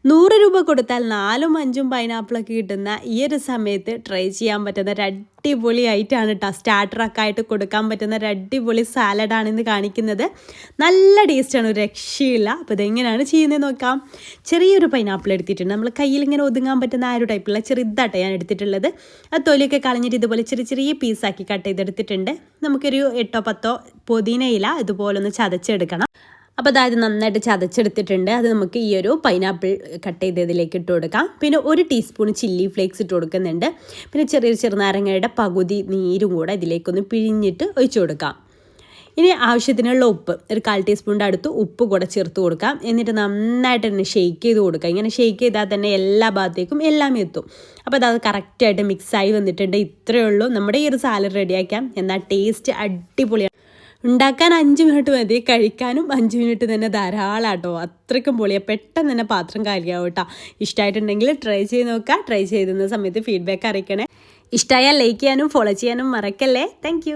100 രൂപ കൊടുത്താൽ 4ഉം 5ഉം പൈനാപ്പിളൊക്കെ കിട്ടുന്ന ഈ ഒരു സമയത്ത് ട്രൈ ചെയ്യാൻ പറ്റുന്ന ഒരു അടിപൊളി ഐറ്റമാണ് കേട്ടോ. സ്റ്റാർട്ടറൊക്കെ ആയിട്ട് കൊടുക്കാൻ പറ്റുന്ന ഒരു അടിപൊളി സാലഡാണിന്ന് കാണിക്കുന്നത്. നല്ല ടേസ്റ്റാണ്, ഒരു രക്ഷയില്ല. അപ്പോൾ ഇതെങ്ങനെയാണ് ചെയ്യുന്നത് നോക്കാം. ചെറിയൊരു പൈനാപ്പിൾ എടുത്തിട്ടുണ്ട്. നമ്മൾ കയ്യിൽ ഇങ്ങനെ ഒതുങ്ങാൻ പറ്റുന്ന ആ ഒരു ടൈപ്പുള്ള ചെറുതായിട്ട് ഞാൻ എടുത്തിട്ടുള്ളത്. അത് തൊലിയൊക്കെ കളഞ്ഞിട്ട് ഇതുപോലെ ചെറിയ ചെറിയ പീസാക്കി കട്ട് ചെയ്തെടുത്തിട്ടുണ്ട്. നമുക്കൊരു 8 or 10 പുതിന ഇല ഇതുപോലെ ഒന്ന് ചതച്ചെടുക്കണം. അപ്പോൾ അതായത് നന്നായിട്ട് ചതച്ചെടുത്തിട്ടുണ്ട്. അത് നമുക്ക് ഈ ഒരു പൈനാപ്പിൾ കട്ട് ചെയ്തതിലേക്ക് ഇട്ട് കൊടുക്കാം. പിന്നെ 1 ടീസ്പൂൺ ചില്ലി ഫ്ലേക്സ് ഇട്ട് കൊടുക്കുന്നുണ്ട്. പിന്നെ ചെറുനാരങ്ങയുടെ പകുതി നീരും കൂടെ ഇതിലേക്കൊന്ന് പിഴിഞ്ഞിട്ട് ഒഴിച്ചു കൊടുക്കാം. ഇനി ആവശ്യത്തിനുള്ള ഉപ്പ്, ഒരു 1/4 ടീസ്പൂണിൻ്റെ അടുത്ത് ഉപ്പ് കൂടെ ചേർത്ത് കൊടുക്കാം. എന്നിട്ട് നന്നായിട്ട് തന്നെ ഷെയ്ക്ക് ചെയ്ത് കൊടുക്കാം. ഇങ്ങനെ ഷെയ്ക്ക് ചെയ്താൽ തന്നെ എല്ലാ ഭാഗത്തേക്കും എല്ലാം എത്തും. അപ്പോൾ അത് കറക്റ്റായിട്ട് മിക്സായി വന്നിട്ടുണ്ട്. ഇത്രയേ ഉള്ളൂ, നമ്മുടെ ഈ ഒരു സാലഡ് റെഡിയാക്കാം. എന്നാൽ ടേസ്റ്റ് അടിപൊളിയാണ്. ഉണ്ടാക്കാൻ 5 മിനിറ്റ് മതി, കഴിക്കാനും 5 മിനിറ്റ് തന്നെ ധാരാളമാട്ടോ. അത്രയ്ക്കും പൊളിയാണ്, പെട്ടെന്ന് തന്നെ പാത്രം കാലിയാവും കേട്ടോ. ഇഷ്ടമായിട്ടുണ്ടെങ്കിൽ ട്രൈ ചെയ്ത് നോക്കുക. ട്രൈ ചെയ്യുന്ന സമയത്ത് ഫീഡ്ബാക്ക് അറിയിക്കണേ. ഇഷ്ടമായാൽ ലൈക്ക് ചെയ്യാനും ഫോളോ ചെയ്യാനും മറക്കല്ലേ. താങ്ക്